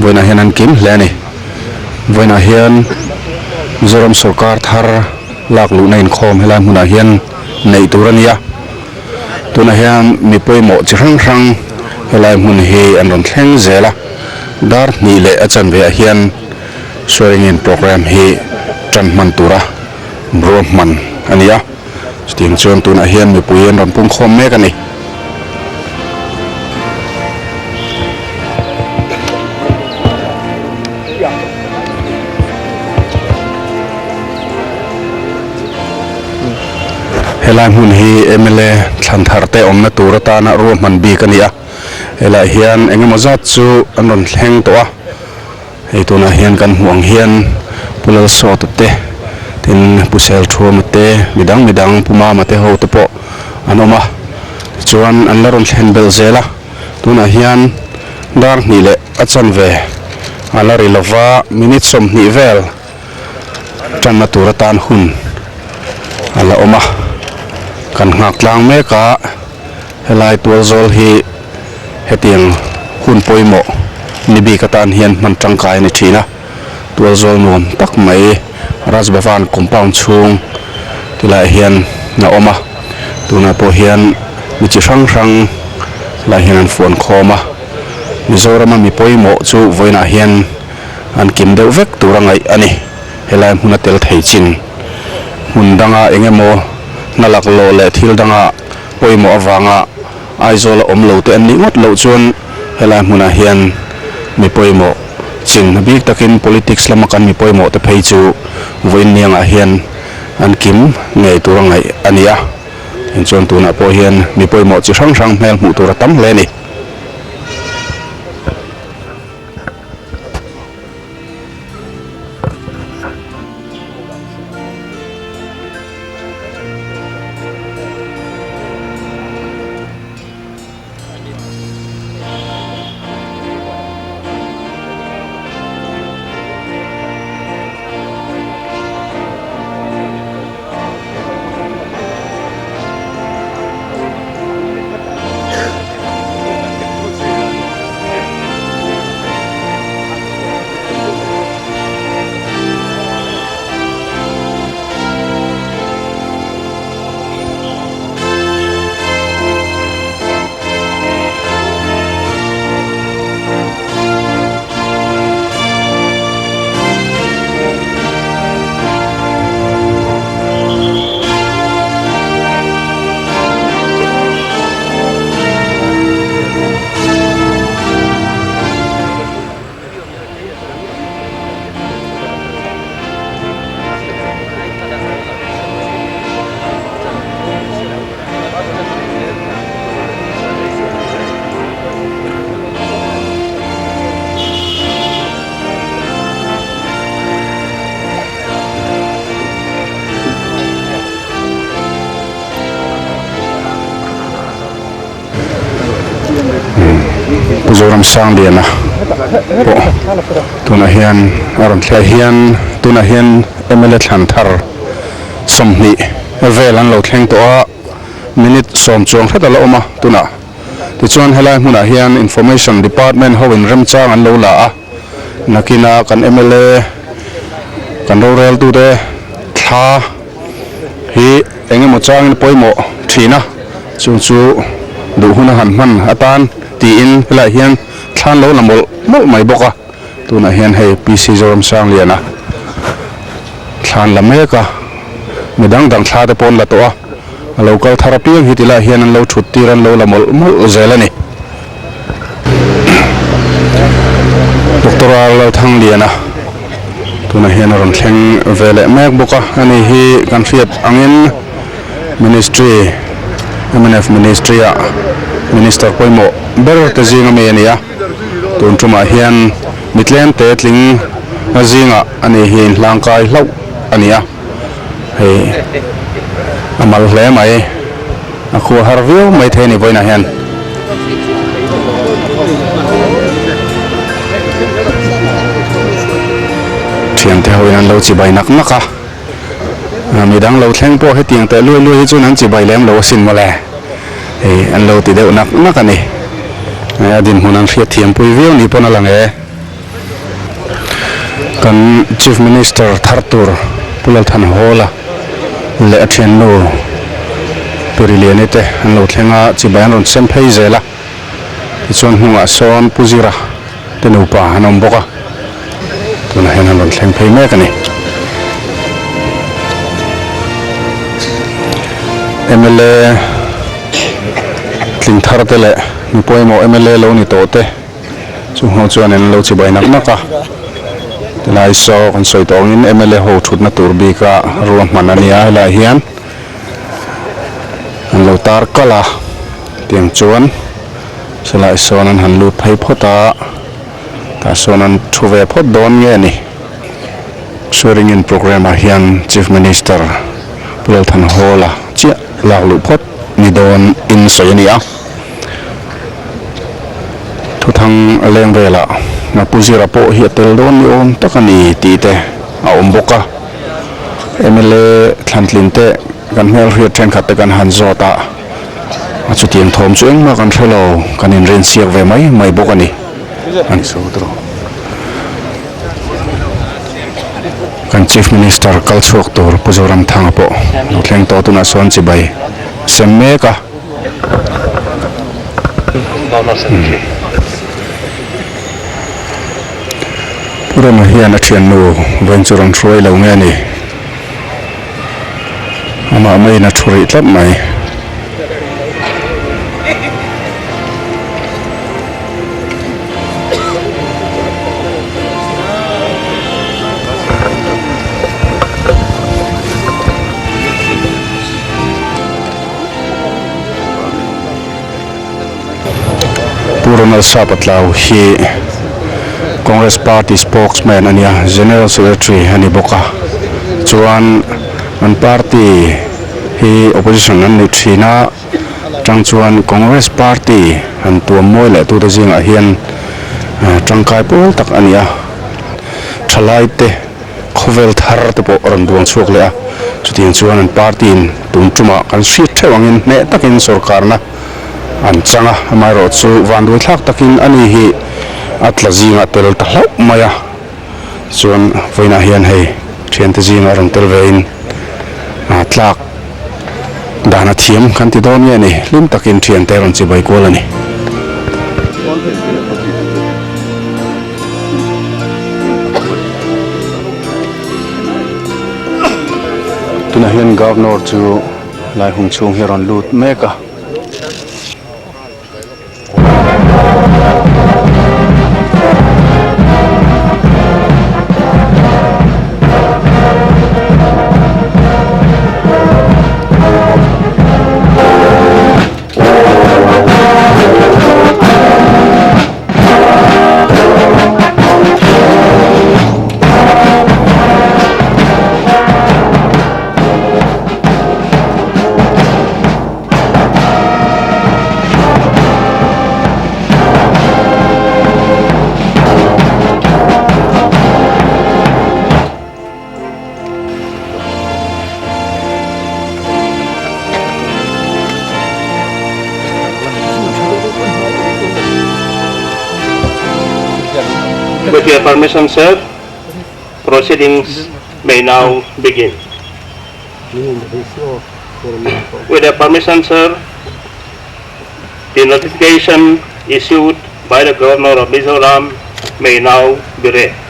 voina hian an kim hle ni voina hian Mizoram sarkar thar lak lu na in khom helai hmuna hian nei tur ania tuna hian mi poimo chi hrang hrang helai hmun hi an ron thleng zela dar ni le achan ve a hian swearing in program hi tran man tura bro man ania sting chuan tuna hian mi pui an ron pung khom mek ani helai hmun hi MLA thlan thar te omna tura ta na ro man bi kania helai hian engemaw zat chu an ron thleng to a heituna hian kan hmuang hian pulal sawt te tin pusel thum te midang puma mate ho te po anoma chuan an la ron thlen bel zela tuna hian dar ni le achan ve ala rilova minute som ni vel tan natura tan hun ala oma kan ngak tlang meka helai tual zol hi hetiang hun poimo nibi katan hian man tangkai ni thina tual zol nom tak mai Rajbhavan compound chung tilai hian na oma tuna po hian mi chi hrang hrang la hian an phone khoma Mizoram mi poimo chu voina hian an kim deuh vek turangai ani helai hmuna tel thei chin hun danga engemaw nalak lo le thil danga poimo awanga aizola omlo te an ni ngot lo chuan helai hmuna hian mi poimo chin bik takin politics lamakan mi poimo te phei chu voin nianga hian an kim ngei turangai ania in chuan tuna po hian mi poimo chi hrang hrang hmel hmuh tur tam hle ni Mizoram sang liana po tuna hian aron thla hian tuna hian MLA thlan thar somni velan lo thleng to a minute som chuang heta lo oma tuna ti chuan helai hmuna hian information department ho in rem chang an lo la a nakina kan MLA kan ro rel tu de thla hi engemaw changin poimo thina chu du huna han man atan ti in helai hian thlan lo lamol mol mai boka tuna hian hei PC Mizoram sang liana thlan la meka midang dang thla te pon la to a local therapy hi tila hian an lo thut tiran lo lamol mol zelani doctoral lo thang liana tuna hian ron thleng vele mek boka ani hi kan fiat angin ministry MNF ministry a minister poimo ber te zinga me ania tun tuma hian mitlem te tling zinga ani hin langkai hlau ania hei amal hle mai aku harvio mai theni voina hian thiam te hoin lo chi bai nak naka midang lo thleng po he tiang te lui hi chun an chi bai lem lo sin mole an lo ti deuh nak nak ani adin hunan fiat thiam pui viu ni pona lang e kan Chief Minister Thartur Pulal Than Hola le athian no perilionete an lo thlenga chibayan ron sem phei zela chon hunga son puzira tenu pa hanom boka tuna henan ron thleng phei me kani MLA tling thar tele mi poimo MLA lo ni tote chu ho chuan en lo chibai nak naka tilai so kon soi tong in MLA ho thutna turbi ka ruam manania la hian an lo tar kala tiang chuan selai sonan han lut phei phota ta sonan thuwe phot don nge ni swearing in program a hian Chief Minister Pulal Than Hola chia la lu phot ni don in soyania thu thang leng vela na puzira po hi tel don ni on takani ti te a omboka MLA thantlinte kan hmel ri then khat kan han zota a chu tiang thom chueng ma kan thelo kan in ren siak ve mai bokani an so tro kan Chief Minister kalchuak tor puzoram thang po no thleng to tuna son chi bai semme ka pura ma hian a thian nu venturan throi lo nge ni ama mai na thuri tlap mai Purana Sapatlau hi Congress Party spokesman ania General Secretary ani boka chuan an party hi opposition an ni thina tang chuan Congress Party an tuam moi le tu da jinga hian tangkai pol tak ania thalai te khovel thar te po ran duang chuk le a chutin chuan an party in tum tuma kan sit thewangin ne takin sarkar na an changa amaro chu vandui thak takin ani hi atla zinga tel tahlau maya chuan voina hian hei thian te zinga ron tel vein tlak dana thiam kan ti don nge ni lim takin thian te ron chi bai kol ani tuna hian governor chu lai hung chung hi ron lut meka With your permission, sir, proceedings may now begin. With your permission, sir, the notification issued by the Governor of Mizoram may now be read.